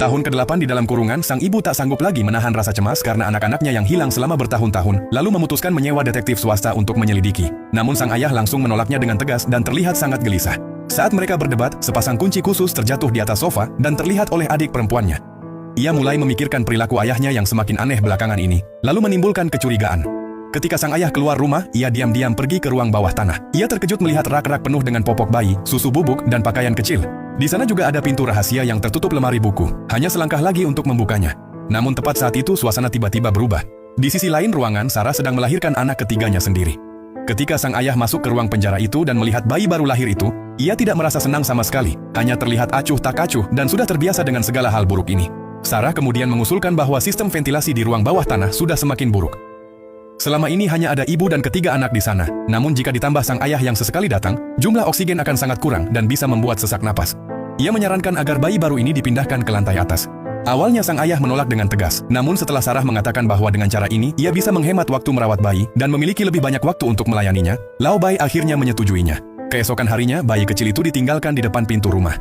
Tahun ke-8 di dalam kurungan, sang ibu tak sanggup lagi menahan rasa cemas karena anak-anaknya yang hilang selama bertahun-tahun, lalu memutuskan menyewa detektif swasta untuk menyelidiki. Namun sang ayah langsung menolaknya dengan tegas dan terlihat sangat gelisah. Saat mereka berdebat, sepasang kunci khusus terjatuh di atas sofa dan terlihat oleh adik perempuannya. Ia mulai memikirkan perilaku ayahnya yang semakin aneh belakangan ini, lalu menimbulkan kecurigaan. Ketika sang ayah keluar rumah, ia diam-diam pergi ke ruang bawah tanah. Ia terkejut melihat rak-rak penuh dengan popok bayi, susu bubuk, dan pakaian kecil. Di sana juga ada pintu rahasia yang tertutup lemari buku. Hanya selangkah lagi untuk membukanya. Namun tepat saat itu suasana tiba-tiba berubah. Di sisi lain ruangan, Sarah sedang melahirkan anak ketiganya sendiri. Ketika sang ayah masuk ke ruang penjara itu dan melihat bayi baru lahir itu, ia tidak merasa senang sama sekali. Hanya terlihat acuh tak acuh dan sudah terbiasa dengan segala hal buruk ini. Sarah kemudian mengusulkan bahwa sistem ventilasi di ruang bawah tanah sudah semakin buruk. Selama ini hanya ada ibu dan ketiga anak di sana, namun jika ditambah sang ayah yang sesekali datang, jumlah oksigen akan sangat kurang dan bisa membuat sesak napas. Ia menyarankan agar bayi baru ini dipindahkan ke lantai atas. Awalnya sang ayah menolak dengan tegas, namun setelah Sarah mengatakan bahwa dengan cara ini, ia bisa menghemat waktu merawat bayi dan memiliki lebih banyak waktu untuk melayaninya, Lao Bai akhirnya menyetujuinya. Keesokan harinya, bayi kecil itu ditinggalkan di depan pintu rumah.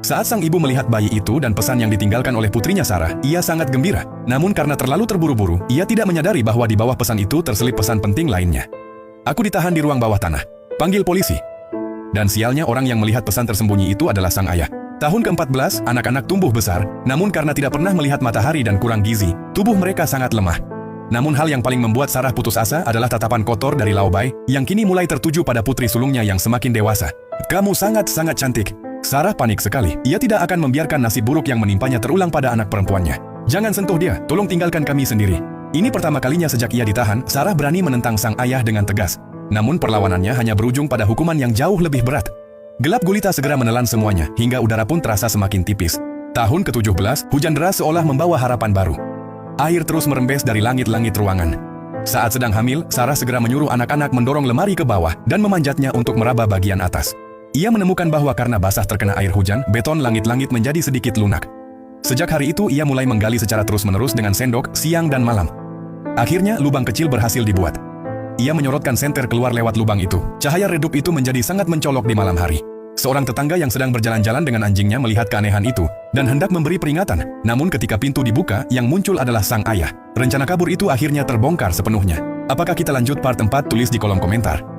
Saat sang ibu melihat bayi itu dan pesan yang ditinggalkan oleh putrinya Sarah, ia sangat gembira. Namun karena terlalu terburu-buru, ia tidak menyadari bahwa di bawah pesan itu terselip pesan penting lainnya. Aku ditahan di ruang bawah tanah. Panggil polisi. Dan sialnya orang yang melihat pesan tersembunyi itu adalah sang ayah. Tahun ke-14, anak-anak tumbuh besar, namun karena tidak pernah melihat matahari dan kurang gizi, tubuh mereka sangat lemah. Namun hal yang paling membuat Sarah putus asa adalah tatapan kotor dari Lao Bai, yang kini mulai tertuju pada putri sulungnya yang semakin dewasa. Kamu sangat-sangat cantik. Sarah panik sekali. Ia tidak akan membiarkan nasib buruk yang menimpanya terulang pada anak perempuannya. Jangan sentuh dia, tolong tinggalkan kami sendiri. Ini pertama kalinya sejak ia ditahan, Sarah berani menentang sang ayah dengan tegas. Namun perlawanannya hanya berujung pada hukuman yang jauh lebih berat. Gelap gulita segera menelan semuanya, hingga udara pun terasa semakin tipis. Tahun ke-17, hujan deras seolah membawa harapan baru. Air terus merembes dari langit-langit ruangan. Saat sedang hamil, Sarah segera menyuruh anak-anak mendorong lemari ke bawah dan memanjatnya untuk meraba bagian atas. Ia menemukan bahwa karena basah terkena air hujan, beton langit-langit menjadi sedikit lunak. Sejak hari itu ia mulai menggali secara terus-menerus dengan sendok, siang dan malam. Akhirnya lubang kecil berhasil dibuat. Ia menyorotkan senter keluar lewat lubang itu. Cahaya redup itu menjadi sangat mencolok di malam hari. Seorang tetangga yang sedang berjalan-jalan dengan anjingnya melihat keanehan itu, dan hendak memberi peringatan. Namun ketika pintu dibuka, yang muncul adalah sang ayah. Rencana kabur itu akhirnya terbongkar sepenuhnya. Apakah kita lanjut part 4? Tulis di kolom komentar.